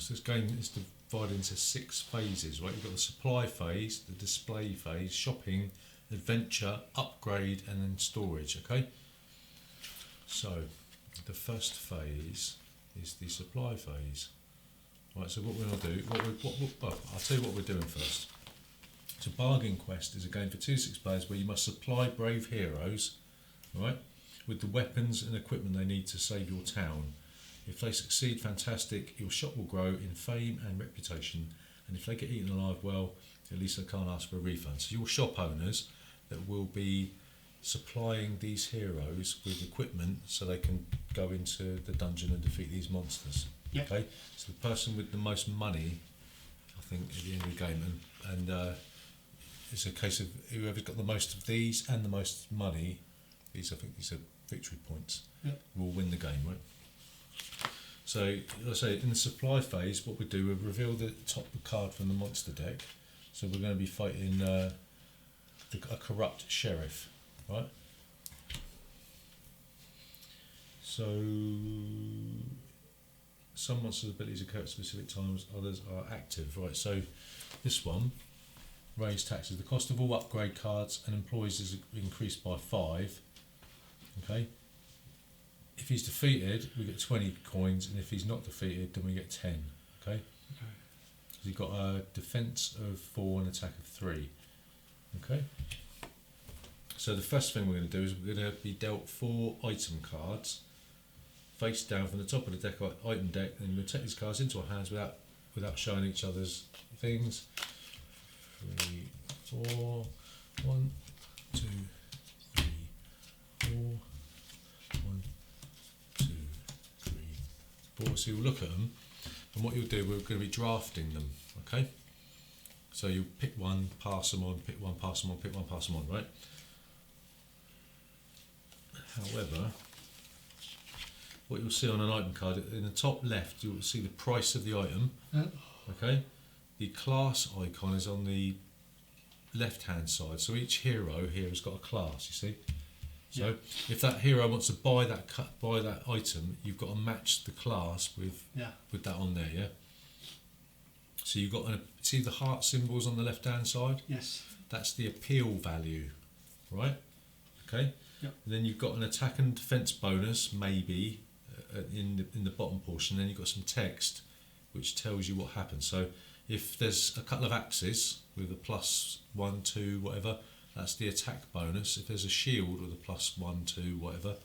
So this game is divided into 6 phases, right? You've got the supply phase, the display phase, shopping, adventure, upgrade, and then storage. Okay. So the first phase is the supply phase. Right. So what we're going to do, well, I'll tell you what we're doing first. So Bargain Quest is a game for 2 to 6 players where you must supply brave heroes, right, with the weapons and equipment they need to save your town. If they succeed, fantastic, your shop will grow in fame and reputation, and if they get eaten alive, well, at least they can't ask for a refund. So your shop owners that will be supplying these heroes with equipment so they can go into the dungeon and defeat these monsters. Yep. Okay, so the person with the most money, I think, at the end of the game, and it's a case of whoever's got the most of these and the most money, I think these are victory points, Yep. will win the game, right? So, like I say, in the supply phase, what we do, we reveal the top card from the monster deck. So we're going to be fighting a corrupt sheriff, right? So some monsters' abilities occur at specific times, others are active, right? So this one, raise taxes. The cost of all upgrade cards and employees is increased by 5. Okay. If he's defeated, we get 20 coins, and if he's not defeated, then we get 10. Okay. Okay. So you've got a defense of 4 and attack of 3. Okay. So the first thing we're going to do is we're going to be dealt 4 item cards, face down from the top of the deck, item deck, and we'll take these cards into our hands without showing each other's things. 3, 4, 1, 2, 3, 4, 1, 2, 3, 4. So you'll look at them, and what you'll do, we're going to be drafting them, okay? So you pick one, pass them on, pick one, pass them on, pick one, pass them on, right? However, what you'll see on an item card, in the top left, you'll see the price of the item, okay? The class icon is on the left hand side, so each hero here has got a class, you see. So if that hero wants to buy that item, you've got to match the class with that on there, yeah. So you've got see the heart symbols on the left hand side. Yes. That's the appeal value, right? Okay. Yep. And then you've got an attack and defense bonus, maybe in the bottom portion. Then you've got some text which tells you what happens. So if there's a couple of axes with a +1, 2, whatever, that's the attack bonus. If there's a shield with a +1, 2, whatever,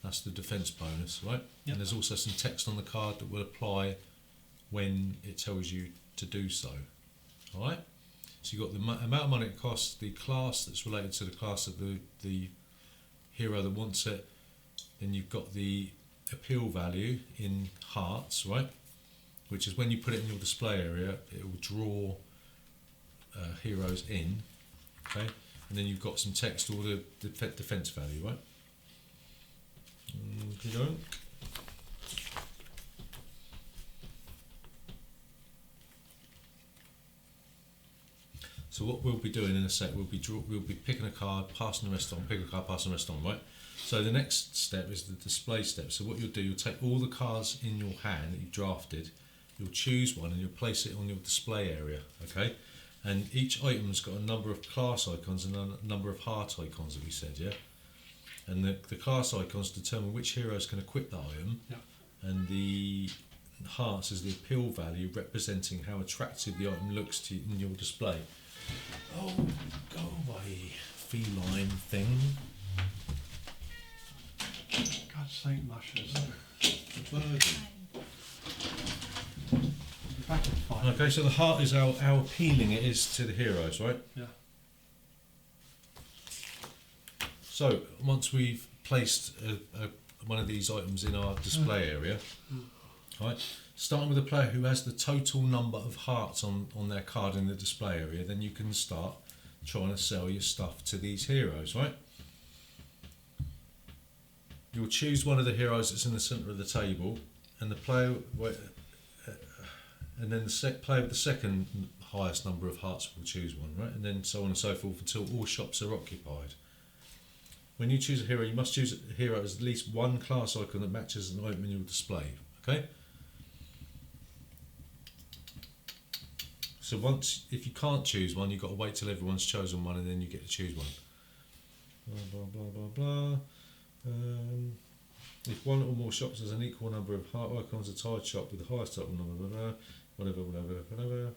that's the defense bonus, right? Yep. And there's also some text on the card that will apply when it tells you to do so. All right. So you've got the amount of money it costs, the class that's related to the class of the hero that wants it. Then you've got the appeal value in hearts, right? Which is when you put it in your display area, it will draw heroes in, okay? And then you've got some text or the defense value, right? Okay. So what we'll be doing in a sec, we'll be picking a card, passing the rest on, picking a card, passing the rest on, right? So the next step is the display step. So what you'll do, you'll take all the cards in your hand that you've drafted, you'll choose one and you'll place it on your display area, okay? And each item's got a number of class icons and a number of heart icons that we said, yeah? And the class icons determine which heroes can equip that item, and the hearts is the appeal value representing how attractive the item looks to you in your display. Oh, go away, feline thing. God's sake, mushes. The bird. Back at 5. Okay, so the heart is how appealing it is to the heroes, right? Yeah. So once we've placed one of these items in our display area, right, starting with a player who has the total number of hearts on their card in the display area, then you can start trying to sell your stuff to these heroes, right? You'll choose one of the heroes that's in the centre of the table, and the player, and then the player with the second highest number of hearts will choose one, right? And then so on and so forth until all shops are occupied. When you choose a hero, you must choose a hero as at least one class icon that matches an item in your display, okay? So once, if you can't choose one, you've got to wait till everyone's chosen one and then you get to choose one. Blah, blah, blah, blah, blah. If one or more shops has an equal number of icons, a tied shop with the highest total number, blah, blah, whatever, whatever, whatever.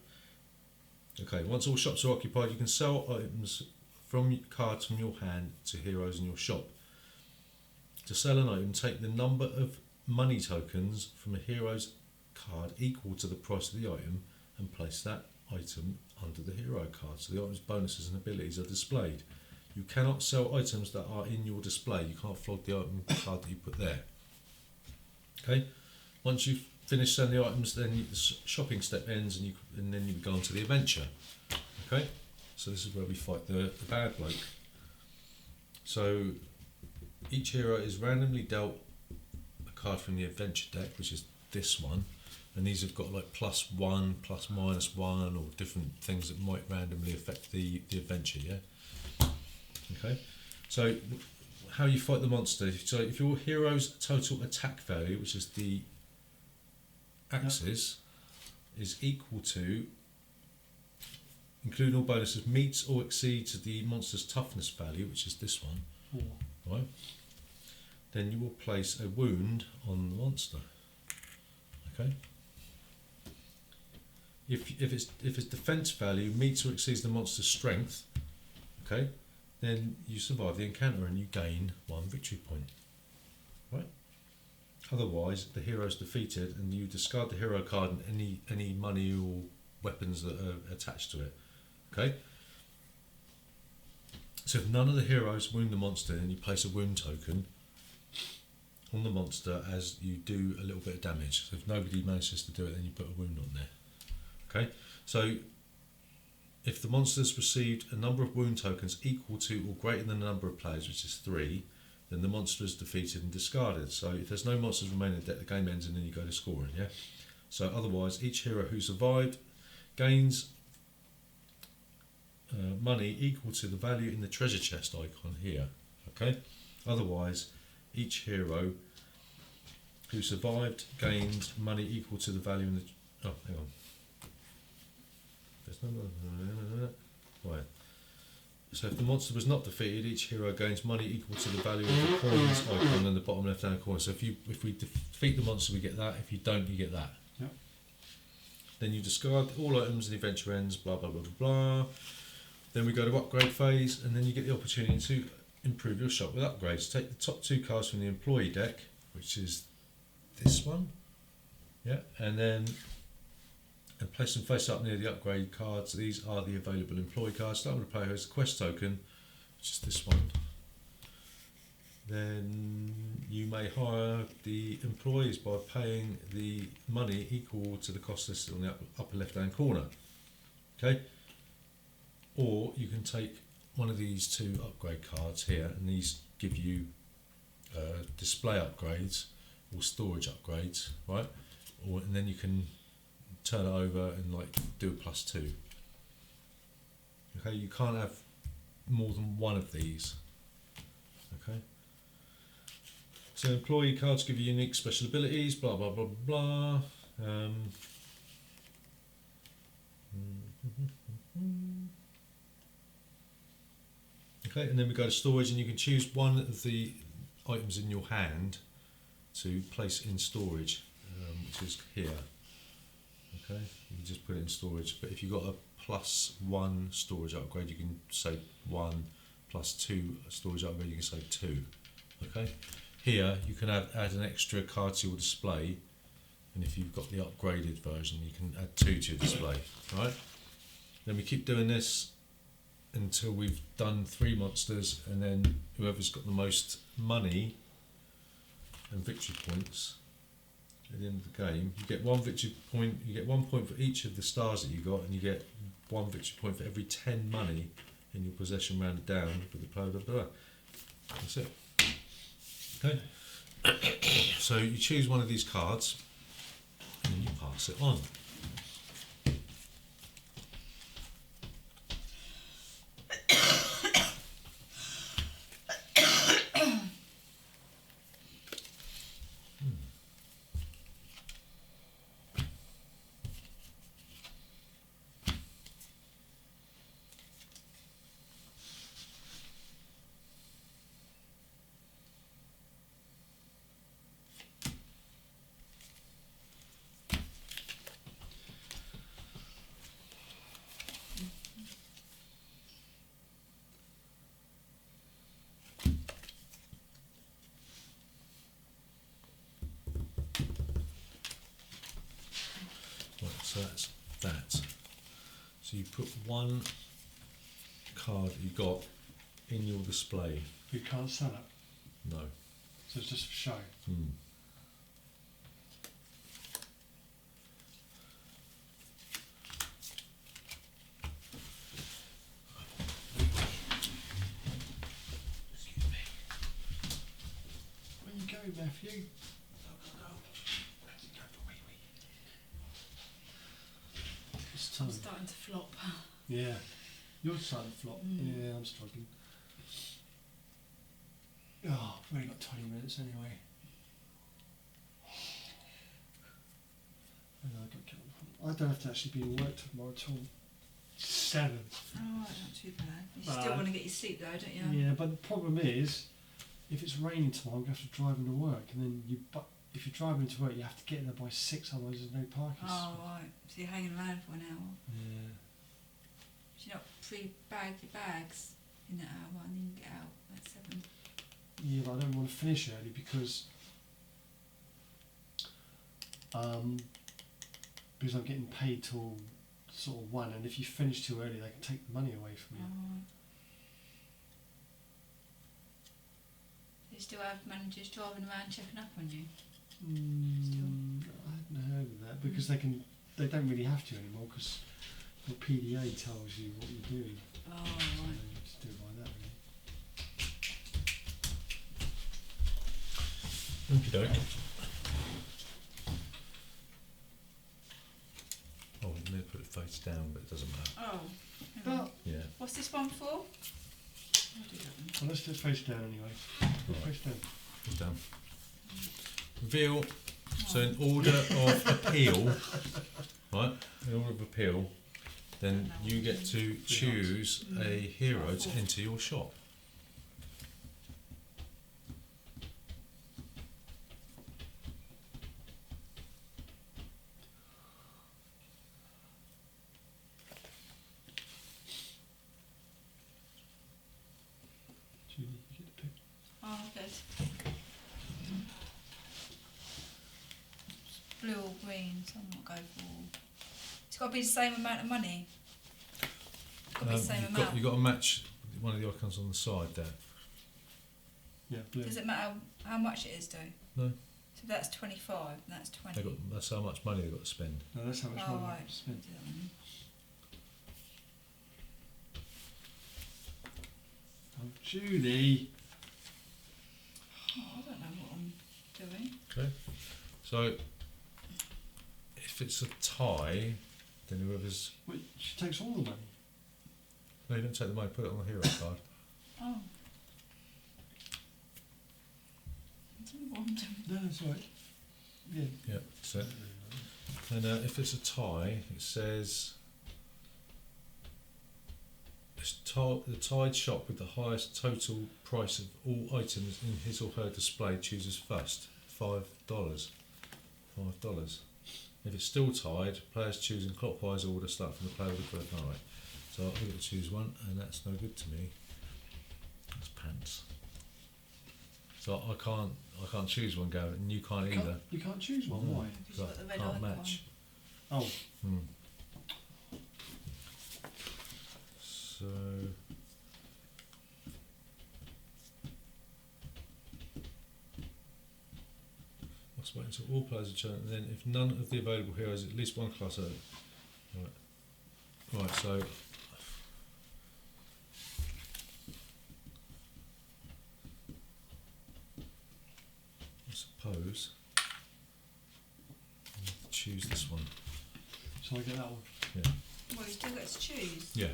Okay, once all shops are occupied, you can sell items from cards from your hand to heroes in your shop. To sell an item, take the number of money tokens from a hero's card equal to the price of the item and place that item under the hero card, so the item's bonuses and abilities are displayed. You cannot sell items that are in your display. You can't flog the item card that you put there. Okay, once you've finished selling the items, then the shopping step ends and then you go on to the adventure. Okay, so this is where we fight the bad bloke. So each hero is randomly dealt a card from the adventure deck, which is this one, and these have got like +1, ±1, or different things that might randomly affect the adventure. Yeah. Okay, so how you fight the monster. So if your hero's total attack value, which is the axis, is equal to, including all bonuses, meets or exceeds the monster's toughness value, which is this one, 4. right? Then you will place a wound on the monster. Okay. If its defense value meets or exceeds the monster's strength, okay, then you survive the encounter and you gain 1 victory point. Right? Otherwise, the hero is defeated and you discard the hero card and any money or weapons that are attached to it. Okay? So if none of the heroes wound the monster, then you place a wound token on the monster as you do a little bit of damage. So if nobody manages to do it, then you put a wound on there. Okay? So if the monster's received a number of wound tokens equal to or greater than the number of players, which is 3, then the monster is defeated and discarded. So if there's no monsters remaining in the deck, the game ends and then you go to scoring. Yeah. So otherwise, each hero who survived gains money equal to the value in the treasure chest icon here. Okay. Otherwise, each hero who survived gains money equal to the value in the. Oh, hang on. Right. So if the monster was not defeated, each hero gains money equal to the value of the coins icon in the bottom left hand corner. So if we defeat the monster, we get that. If you don't, you get that. Yep. Then you discard all items and the adventure ends, blah blah blah blah blah. Then we go to upgrade phase, and then you get the opportunity to improve your shop with upgrades. Take the top 2 cards from the employee deck, which is this one, yeah, and place them face up near the upgrade cards. These are the available employee cards. Start with the player who has the quest token, which is this one. Then you may hire the employees by paying the money equal to the cost listed on the upper left hand corner. Okay, or you can take one of these 2 upgrade cards here, and these give you display upgrades or storage upgrades, right? And then you can turn it over and like do a +2. Okay, you can't have more than one of these. Okay. So employee cards give you unique special abilities, blah blah blah blah. Okay, and then we go to storage, and you can choose one of the items in your hand to place in storage, which is here. Okay, you can just put it in storage, but if you've got a +1 storage upgrade, you can say 1, +2 storage upgrade, you can say 2. Okay, here you can add an extra card to your display, and if you've got the upgraded version, you can add 2 to your display. Right, then we keep doing this until we've done 3 monsters, and then whoever's got the most money and victory points at the end of the game, you get 1 victory point. You get 1 point for each of the stars that you got, and you get 1 victory point for every 10 money in your possession, rounded down with the blah blah blah. That's it. Okay. So you choose one of these cards, and then you pass it on. So that's that. So you put one card that you got in your display. You can't sell it, No. so it's just for show. Hmm. Excuse me. Where you go, Matthew? It's I'm time. starting to flop. Yeah. You're starting to flop. Mm. Yeah, I'm struggling. Oh, we've only got 20 minutes anyway. And I don't have to actually be in work tomorrow at all. 7. Oh, right, not too bad. You Bad. still want to get your sleep though, don't you? Yeah, but the problem is, if it's raining tomorrow, I'm going to have to drive into work, and then but if you're driving into work, you have to get there by 6, otherwise there's no parking. Oh, right. So you're hanging around for an hour. Yeah. Do you not pre-bag your bags in that hour and then get out at 7? Yeah, but I don't want to finish early because I'm getting paid till sort of 1, and if you finish too early, they can take the money away from you. Oh, right. Do you still have managers driving around checking up on you? I hadn't heard of that because they don't really have to anymore because the PDA tells you what you're doing. Oh, So right. you just do it by that, really. Okie doke. Oh, I need to put it face down, but it doesn't matter. Oh. hang on. But Yeah. What's this one for? I'll do that one. well, let's just face down anyway. Put Right. face down. It's down. Reveal. So in order of appeal, right? In order of appeal, then you get to choose a hero to enter your shop. Julie, you get to pick. Oh, good. Blue or green, so I'm not going for. It's got to be the same amount of money. It's got to be the same amount. You've got to match one of the icons on the side there. Yeah, blue. Does it matter how much it is, though? No. So that's 25, and that's 20. That's how much money they've got to spend. No, that's how much Oh, money right. you spend. Do that one. Oh, Julie. Oh, I don't know what I'm doing. Okay. So if it's a tie, then whoever's Well, she takes all the money. no, you don't take the money. Put it on the hero card. Oh. I don't know what I'm doing. No, that's all right. Yeah. Yeah. So and if it's a tie, it says. The tied shop with the highest total price of all items in his or her display chooses first. $5. $5. If it's still tied, players choose in clockwise order, start from the player with the first. Alright. So I'm going to choose one, and that's no good to me. That's pants. So I can't choose one, Gavin, and you can't either. You can't choose one. No. Why? Because you've got the red Can't icon. match. Oh, Hmm. So let's wait until all players are chosen, and then if none of the available heroes, at least one class are right. So I suppose I need to choose this one. so I get that one. Well, you still get to choose. Yeah.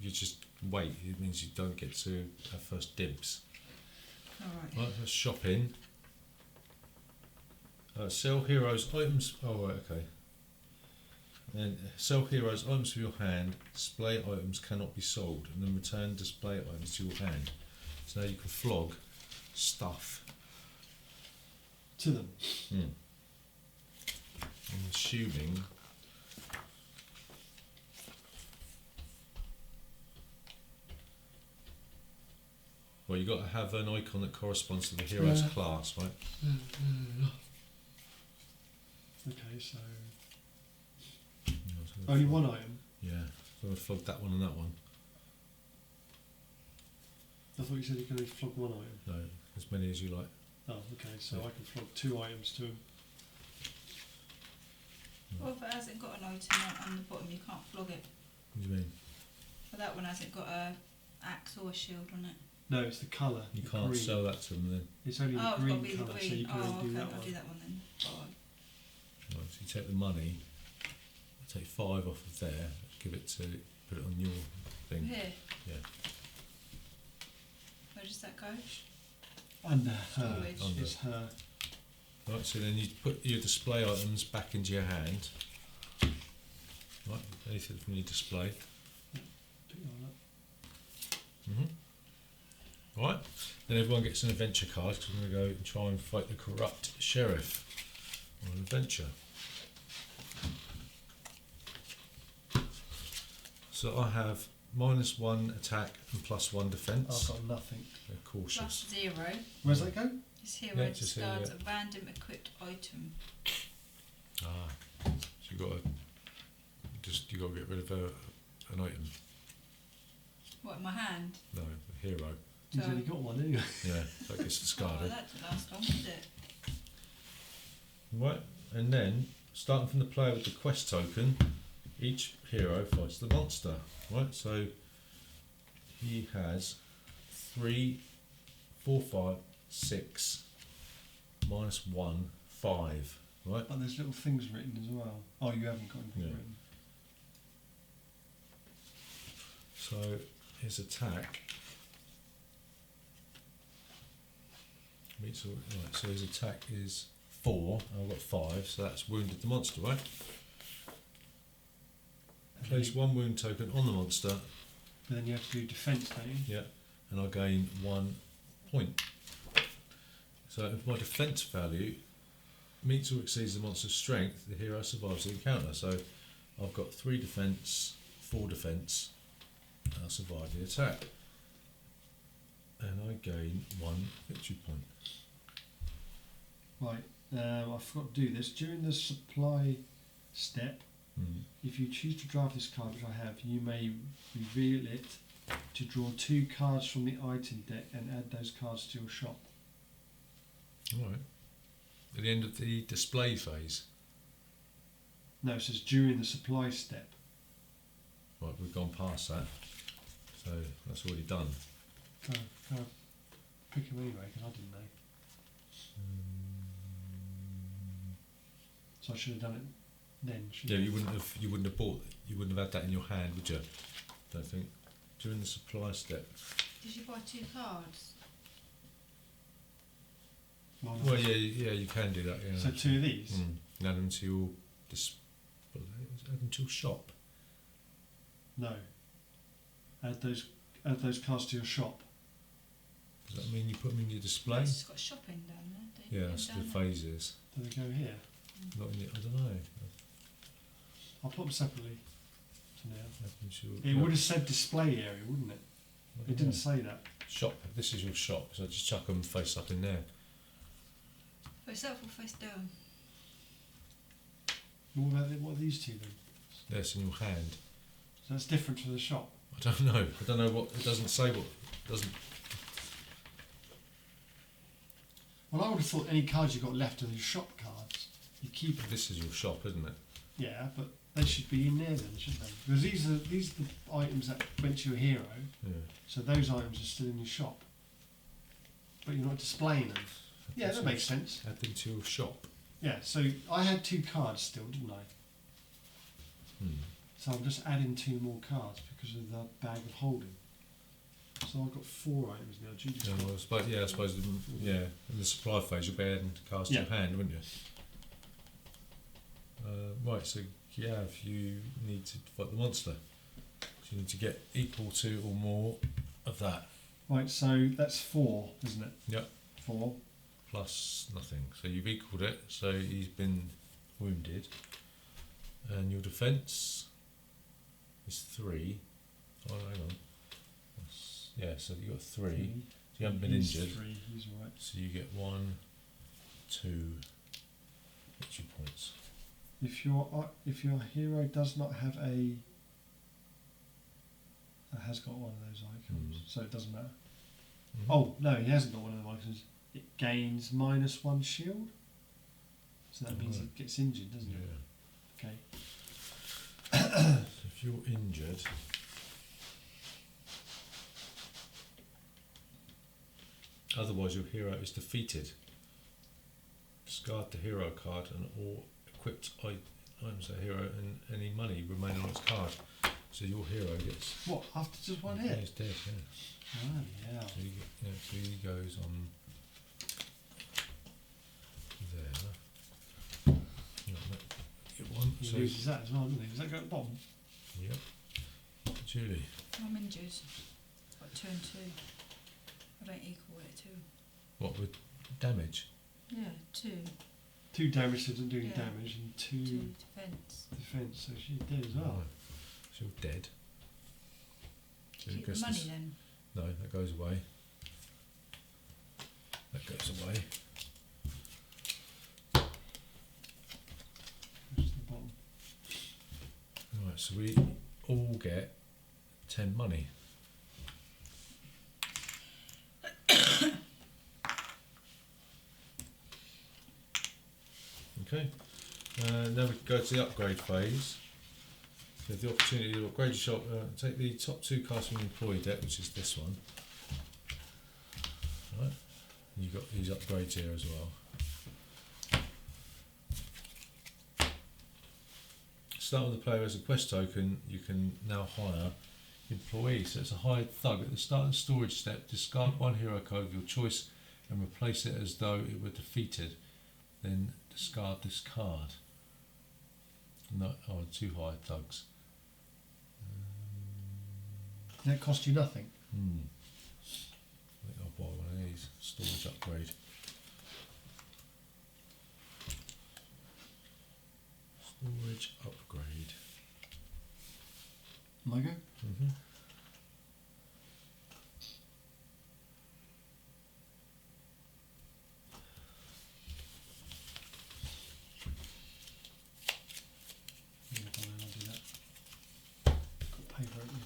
You just wait. It means you don't get to have first dibs. Alright. Right, let's shopping. Sell heroes items. Oh, right, okay. And then sell heroes items from your hand. Display items cannot be sold, and then return display items to your hand. So now you can flog stuff. To them. I'm assuming. Well, you got to have an icon that corresponds to the hero's Yeah. class, right? Okay, so Only one item. Yeah. So I flogged that one and that one. I thought you said you could only flog one item. No, as many as you like. Oh, okay. So Yeah. I can flog 2 items to him. Or if it hasn't got an item on the bottom, you can't flog it. What do you mean? Well, that one hasn't got a axe or a shield on it. No, it's the colour. You the can't green. sell that to them then. It's only Oh, the it's got green to be the colour, so green. you can Oh, only okay, do that I'll one. do that one then. Fine. Right, so you take the money, take 5 off of there, give it to, put it on your thing. Here. Yeah. Where does that go? Under her. Storage. Under. It's her. Right, so then you put your display items back into your hand. Right, anything from your display. Put it on that. Right, then everyone gets an adventure card because we're going to go and try and fight the corrupt sheriff on an adventure. So I have -1 attack and +1 defence. I've got nothing. They're cautious. Plus 0. Where's that go? This hero Yeah, just here, discards a random equipped item. Ah, so you got to get rid of an item. What, in my hand? No, a hero. He's So- only got one anyway. Yeah, that gets Oh, discarded. that didn't last long, did it? Right, and then starting from the player with the quest token, each hero fights the monster. Right, so he has 3, 4, 5, 6, -1, 5. Right, But there's little things written as well. Oh, you haven't got anything Yeah. written. so his attack. Right, so his attack is 4, and I've got 5, so that's wounded the monster, right? Place 1 wound token on the monster. But then you have to do defence, don't you? Yeah, and I gain 1 point. So if my defence value meets or exceeds the monster's strength, the hero survives the encounter. So I've got 3 defence, 4 defence, and I survive the attack. And I gain 1 victory point. Right. I forgot to do this. During the supply step, if you choose to draft this card, which I have, you may reveal it to draw 2 cards from the item deck and add those cards to your shop. Alright. At the end of the display phase. No, it says during the supply step. Right, we've gone past that. So that's already done. Can I pick them anyway? Because I didn't know. So I should have done it then. Yeah, Shouldn't I? you wouldn't have had that in your hand, would you? Don't think. During the supply step. Did you buy 2 cards? Well, Well, yeah, you can do that. Yeah. So 2 of these. Add them to your add them to your shop. No. Add those cards to your shop. Does that mean you put them in your display? It's just got shopping down there. Don't you Yeah, put that's them the down there? phases. Do they go here? Not in your, I don't know. I'll put them separately for now. Add them to your- It would have said display area, wouldn't it? I don't It didn't know. say that. Shop. This is your shop, so just chuck them face up in there. Face up or face down? What are these 2 then? That's in your hand. So that's different to the shop. I don't know. I don't know what. It doesn't say what. It doesn't. Well, I would have thought any cards you got left are the shop cards. You keep them. This is your shop, isn't it? Yeah, but they should be in there then, shouldn't they? Because these are the items that went to your hero, Yeah. so those items are still in your shop. But you're not displaying them. Yeah, that makes sense. Add them to your shop. Yeah, so I had 2 cards still, didn't I? So I'm just adding 2 more cards because of the bag of holding. So I've got 4 items now. Judy's Yeah, got- well, I suppose. Yeah, in the supply phase, you'll be adding cards to Yeah. your hand, wouldn't you? Right. So Gav, you need to fight the monster. So you need to get equal to or more of that. Right, so that's 4, isn't it? Yep. 4. Plus nothing. So you've equalled it. So he's been wounded, and your defence is 3. Oh, hang on. Yeah. So you got 3. So you haven't been He's injured. 3, he's alright. So you get 1, 2 victory points. If your hero does not have has got one of those icons, so it doesn't matter. Mhm. Oh no, he hasn't got one of the icons. It gains -1 shield, so that means Right. it gets injured, doesn't Yeah. it? Okay. So if you're injured, otherwise your hero is defeated. Discard the hero card and all equipped items of hero and any money remaining on its card. So your hero gets. What, after just one Yeah, hit? he's dead. Yeah. Oh yeah. So, so he goes on there. No, get one. He So, loses that as well, doesn't he? Does that go at the bottom? yep. Julie. I'm injured. Got 2 and 2. I don't equal it 2. What with damage? Yeah, 2. 2 damage, so it doesn't do any Yeah. damage, and 2 2 defence. defence, so she's dead as well. Right. So you're dead. So I Keep the guess money this- then. No, that goes away. That goes away. Goes to the bottom. Right, so we all get 10 money. Okay, now we can go to the upgrade phase. So you have the opportunity to upgrade your shop. Take the top 2 cards from your employee deck, which is this one. Right, and you've got these upgrades here as well. Start with the player as a quest token. You can now hire employees. So it's a hired thug. At the start of the storage step, discard 1 hero card of your choice and replace it as though it were defeated. Then discard this card. No, 2 hired thugs. Does that cost you nothing? I think I'll buy one of these. Storage upgrade. Storage upgrade. My go? Mm-hmm. Yeah, go on, I'll do that. Got paper open.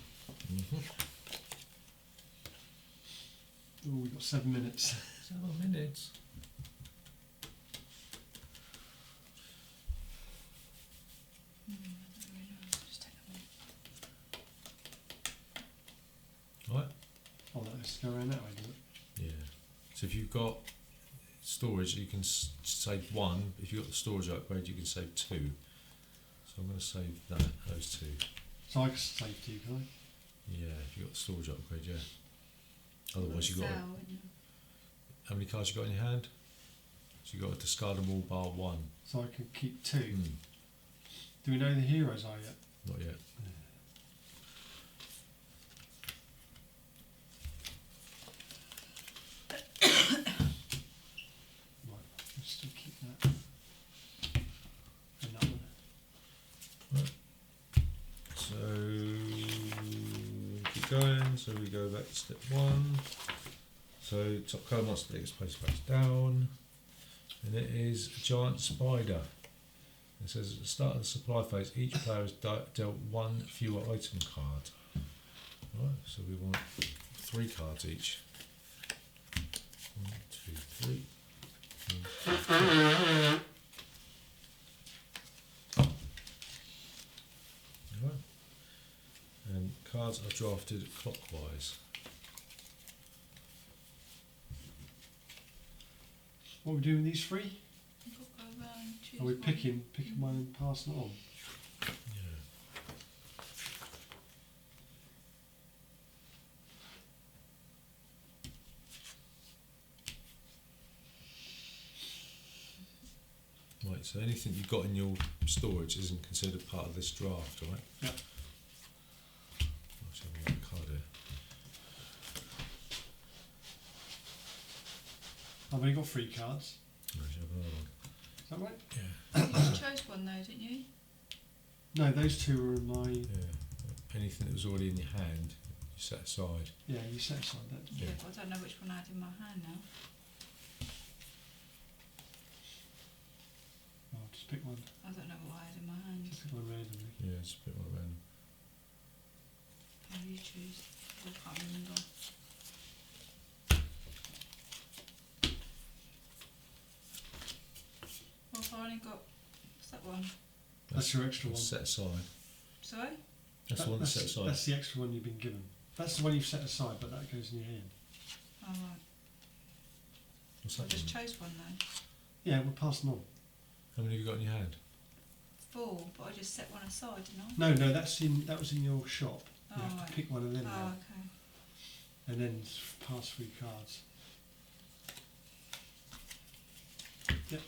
Mm-hmm. Oh, we've got 7 minutes. 7 minutes. I don't really know. Just take that one. Right. Oh, let's go around that way, do it. Yeah. So if you've got storage, you can save 1. If you've got the storage upgrade, you can save 2. So I'm going to save those 2. So I can save 2, can I? Yeah, if you've got the storage upgrade, yeah. Otherwise, you've got. Sell, wouldn't you? How many cards you got in your hand? So you've got to discard them all bar 1. So I can keep 2. Mm, Do we know who the heroes are yet? not yet. Right, let's still keep that. And that one. So keep going. So we go back to step 1. So top card monster gets placed back down, and it is a giant spider. It says at the start of the supply phase, each player has dealt 1 fewer item card. Right, so we want 3 cards each. 1, 2, 3. 1, 2, 3. Right. And cards are drafted clockwise. What are we doing with these 3? You've got to go around, choose Are we one. picking one and passing it on? Yeah. Right, so anything you've got in your storage isn't considered part of this draft, right? Yeah. I'll show you that card here. I've only got 3 cards. I'll show you another one. Is that right? Yeah. You just chose one though, didn't you? No, those 2 are in my. Yeah. Anything that was already in your hand, you set aside. Yeah, you set aside that. Yeah, Yeah. but I don't know which one I had in my hand now. I'll just Just pick one. I don't know what I had in my hand. Just pick one randomly. Yeah, just a bit more random. How do you choose? I can't remember. Well, I've only got. What's that one? That's your extra one. Set aside. Sorry? That's the one that's set aside. That's the extra one you've been given. That's the one you've set aside, but that goes in your hand. Oh, right. What's I that just one? chose one though. Yeah, we're passing on. How many have you got in your hand? 4, but I just set one aside, didn't I? No, that was in your shop. You Oh, have to right. pick one of them Oh, now, okay. and then pass 3 cards. Yep.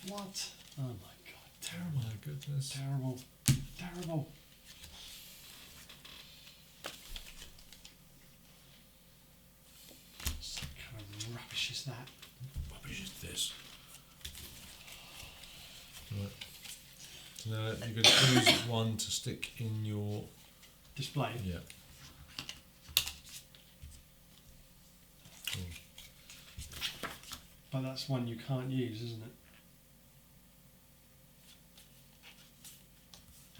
What? Oh my god! Oh Terrible! my goodness. Terrible! Terrible! What kind of rubbish is that? Rubbish is this. Right. So now you're going to choose one to stick in your. Display. Yeah. Cool. But that's one you can't use, isn't it?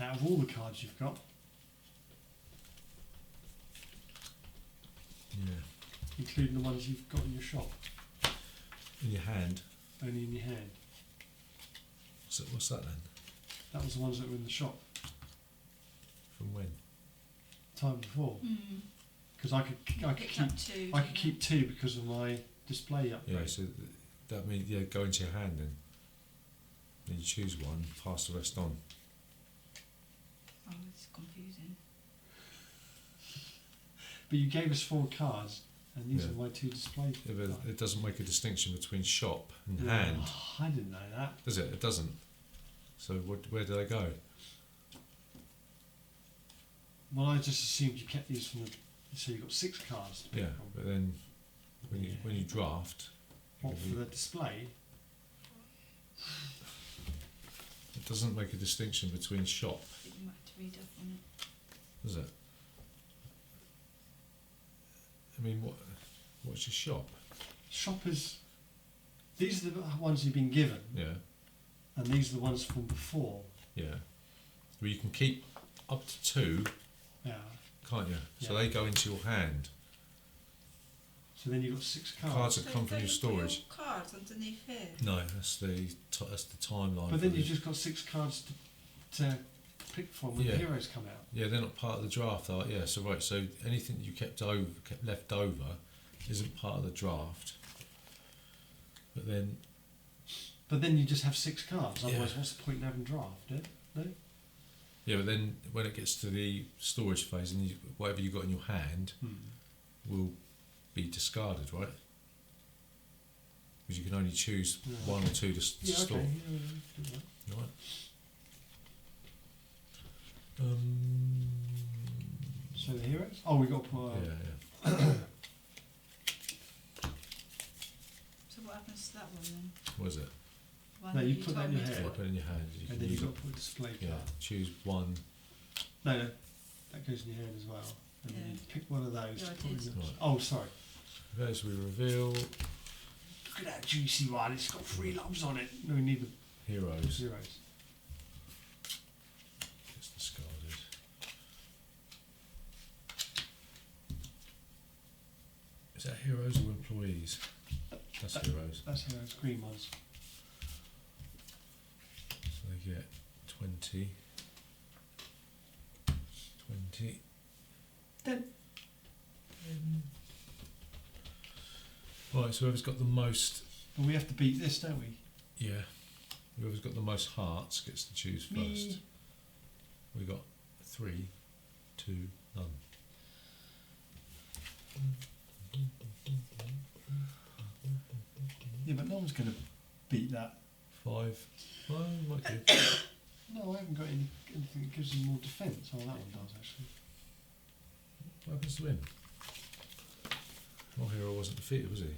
Out of all the cards you've got, Yeah. including the ones you've got in your shop, In your hand. only in your hand. What's that then? That was the ones that were in the shop From when? time before. Mm. Because I could Picked keep up 2. I could keep 2 because of my display upgrade. Yeah, so that means, yeah, go into your hand then. Then you choose one, pass the rest on. Oh, it's confusing. But you gave us 4 cards, and these Yeah. are my 2 display Yeah, but cards. it doesn't make a distinction between shop and Yeah. hand, Oh, I didn't know that. does it? It doesn't. So where do they go? Well, I just assumed you kept these from the. So you got 6 cards to pick Yeah, from. but then when Yeah. you draft, What for the display? it doesn't make a distinction between shop, I think you might have to read up on it. does it? I mean, what's your shop? Shoppers. These are the ones you've been given, Yeah, and these are the ones from before. yeah. Well, you can keep up to 2, Yeah. can't you? So Yeah. they go into your hand. So then you've got 6 cards. Cards that come from don't your you put your storage. cards underneath here. No, that's the timeline. But for then you've the- just got 6 cards to pick from when Yeah. the heroes come out. Yeah, they're not part of the draft, though. Yeah, so right, so anything that you kept left over, isn't part of the draft. But then, But then you just have 6 cards. Yeah. Otherwise, what's the point in having draft? Eh? No. yeah, but then when it gets to the storage phase, and whatever you got in your hand will be discarded, right? Because you can only choose Yeah, one okay. or 2 to Yeah. store. Okay. Yeah, do that. Right. So the heroes. Oh, we got to put. Yeah. So what happens to that one then? What is it? The one No, that you put that told in your me to hand. Yeah, put- put it in your hand. You And can then use you've it. got to put a display card. Yeah, choose one. No, that goes in your hand as well. And then Yeah. you pick one of those. Yeah, I to put in did. the- Right. Oh, sorry. As we reveal Look at that juicy one. It's got 3 loves on it. No, we need the heroes, heroes. it's discarded. Is that heroes or employees? That's heroes. That's heroes. Green ones. So they get 20. 20. Then. Right, so whoever's got the most, But we have to beat this, don't we? yeah, whoever's got the most hearts gets to choose first. Me. We got 3, 2, none. Yeah, but no one's going to beat that. 5. Well, might do. No, I haven't got anything that gives them more defence. Oh, that one does actually. What happens to him? My hero wasn't defeated, was he?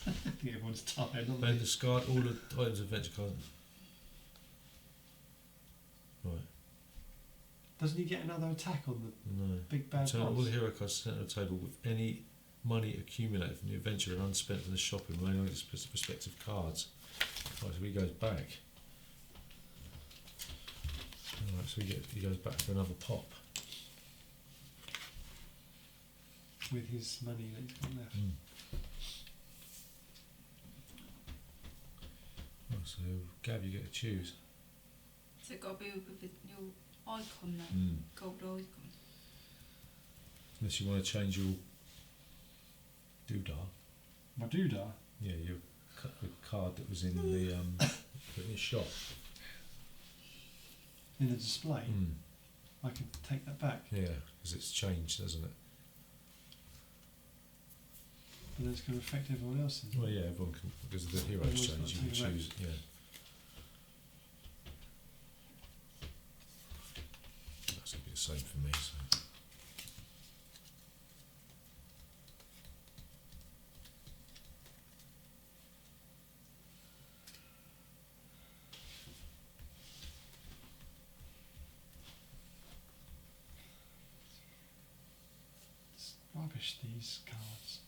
I think everyone's tired, aren't Then they? discard all the items of adventure cards. Right. Doesn't he get another attack on the No. big bad Return all boss? the hero cards to the centre of the table with any money accumulated from the adventure and unspent from the shopping remaining on its respective cards. Right, so he goes back. Alright, so he goes back for another pop. With his money that he's got left. Right, so Gav, you get to choose. So it got to be with your icon there, gold icon. Unless you want to change your doodah. My doodah? Yeah, the card that was in the in the shop. In the display? I can take that back. Yeah, because it's changed, hasn't it? But then it's going to affect everyone else. Isn't it? Well, yeah, everyone can, because of the heroes Everyone's change, you got can to take it choose, yeah. That's going to be the same for me, so. It's rubbish, these cards.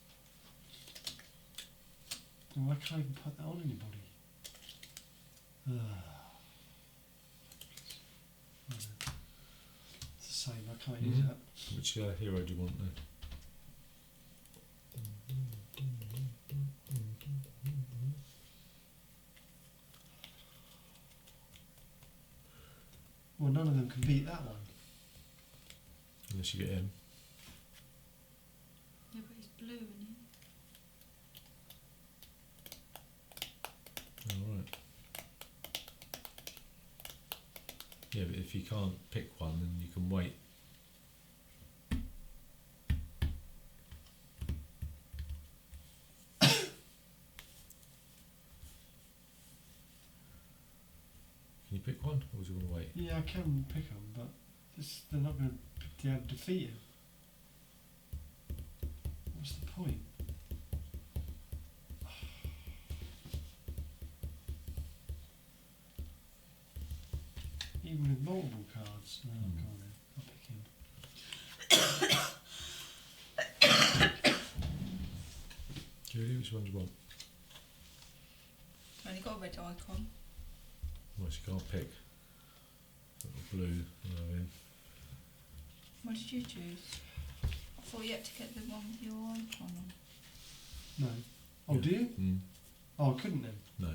And why can't I even put that on anybody? It's the same, I can't use that. Which hero do you want then? Well, none of them can beat that one. Unless you get him. Yeah, but he's blue, isn't he? Alright. Yeah, but if you can't pick one, then you can wait. Can you pick one, or do you want to wait? Yeah, I can pick them, but they're not going to be able to defeat him. What's the point? Even with multiple cards. No, go on then. I'll pick him. Julie, which one do you want? Only got a red icon. Well, you can't pick. Little blue, you know what I mean? What did you choose? I thought you had to get the one with your icon on. No. Oh, Yeah. do you? Oh, I couldn't then. No.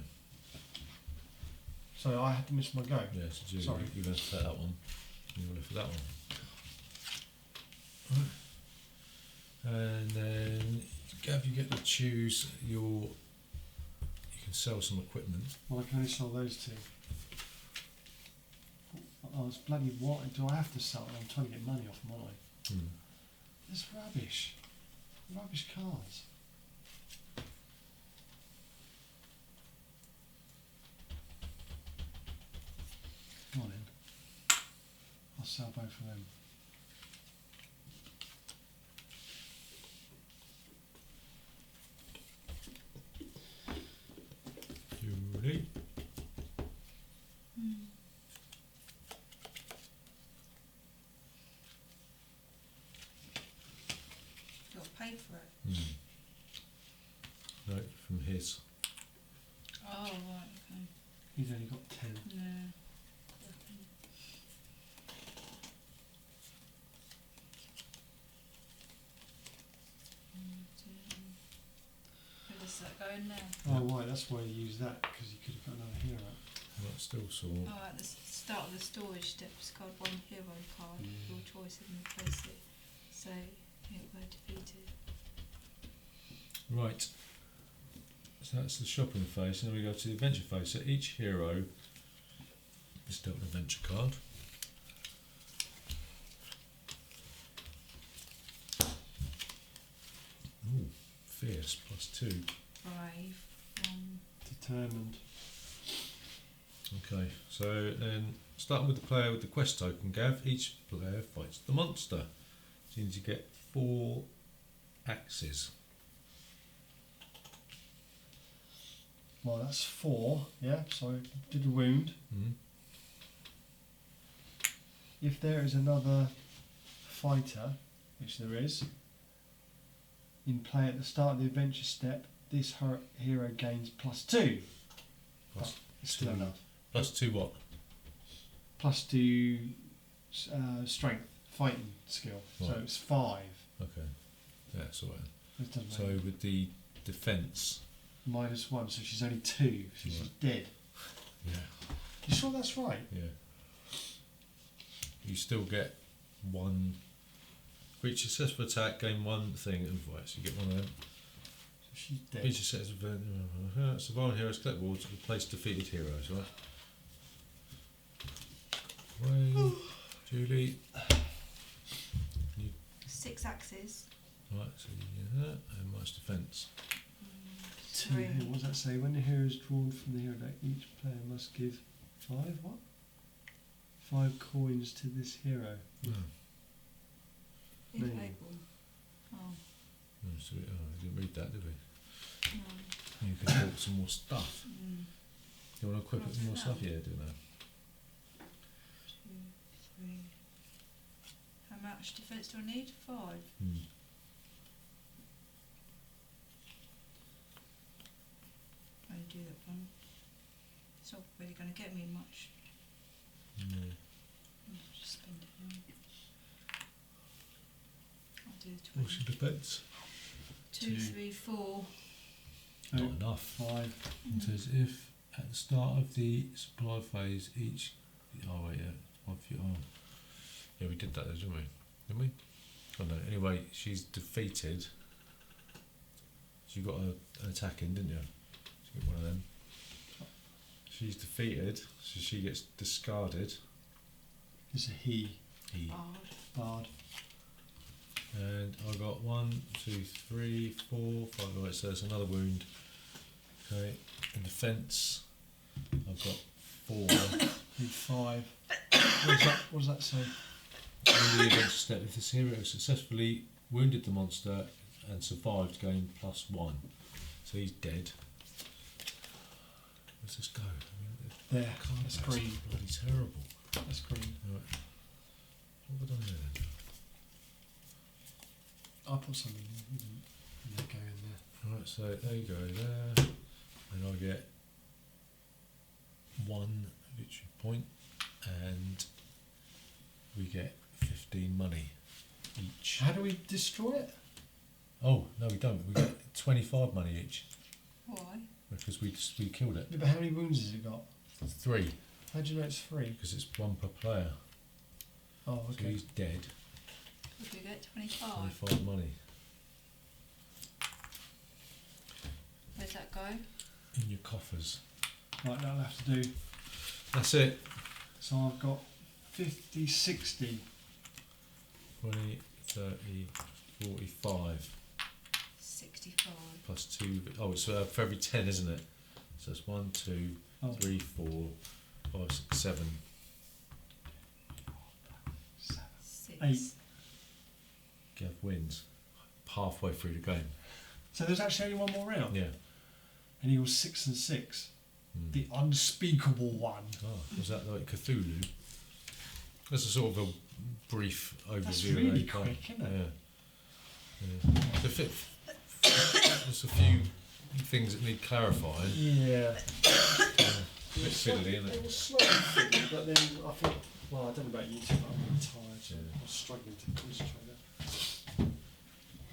So I had to miss my go. Yeah, so Julie, Sorry. you're going to take that one. You're going to for that one. Right. And then, Gav, you get to choose your. You can sell some equipment. Well, I can only sell those two. Oh, it's bloody what? Do I have to sell them? I'm trying to get money off them, aren't I? It's rubbish. Rubbish cards. Come on in. I'll sell both of them. Julie. You got to pay for it. No, from his. Oh, right, okay. He's only got 10. No. Where's that going now? Oh, right, that's why you use that, because you could have got another hero. Right, still saw. Oh, at the start of the storage step, discard one hero card of your choice and replace it. So, it were defeated. Right. So that's the shopping phase, and then we go to the adventure phase. So each hero is dealt an adventure card. Ooh, fierce, +2. Brave. Determined. Okay, so then starting with the player with the quest token, Gav, each player fights the monster. So you need to get 4 axes. Well, that's 4, yeah, so I did a wound. if there is another fighter, which there is, in play at the start of the adventure step, this hero gains +2. Plus But it's still two. enough. +2 what? +2 strength, fighting skill. So Right. it's 5. Okay. Yeah, that's all right. It doesn't So matter. with the defence, -1, so she's only 2. So she's Right. dead. yeah, You sure that's right? yeah. You still get one. For each successful attack, gain one thing of advice. You get one of them. So she's dead. Each set of survival heroes collect rewards to replace defeated heroes, right? Way, Julie. 6 axes. Right, so you get that, and minus defence. 2. 3. What does that say? When the hero is drawn from the hero deck, each player must give 5 what? 5 coins to this hero. No. If No. able. Oh, No, so we didn't read that, did we? no. You can bought some more stuff. Mm. You want to equip it some more stuff? Yeah, do that. 2, 3. How much defence do I need? 5. Hmm. I do that one. It's not really going to get me much. No. I'll just spend it now. I'll do the What's 20. your defence? 2, Two. 3, 4. Not Oh, enough. 5. It says if at the start of the supply phase each. Oh wait, yeah. One for you. Oh, yeah, we did that, though, didn't we? Didn't we? Oh no. Anyway, she's defeated. So you got an attack in, didn't you? So you get one of them. She's defeated, so she gets discarded. It's a he. He. Bard. Bard. And I got 1, 2, 3, 4, 5. Right, so that's another wound. Okay. In defence, I've got 4. Need 5. What does that say? In the adventure step, if this hero successfully wounded the monster and survived, gain +1. So he's dead. Where's this go? I mean, There. That's green. bloody terrible. That's green. Right. What have I done here then? I'll put something in there. Go in there. Right, so there you go, there. And I get 1 victory point, and we get 15 money each. How do we destroy it? Oh, no, we don't. We get 25 money each Why? because we killed it. Yeah, but how many wounds has it got? 3, How do you know it's 3? because it's 1 per player. Oh, So okay. he's dead. What do we get? 25. 25 money. Where's that go? In your coffers. Right, that'll have to do. That's it. So I've got 50, 60. 20, 30, 45. 65. Plus 2. Oh, it's for every 10, isn't it? So it's 1, 2, Oh, 3, 4, 5, 6, 7. 7. 6. 8. Gav wins. Halfway through the game. So there's actually only one more round. Yeah. And he was 6 and 6. Mm. The unspeakable one. Oh, was that like Cthulhu? That's a sort of a brief overview. That's of really how you quick, isn't it? Yeah. So there's a few things that need clarifying. Yeah. A bit fiddly, isn't It it? was slightly fiddly, but then I think, well, I don't know about you two, but I'm really tired. So Yeah. I was struggling to concentrate there.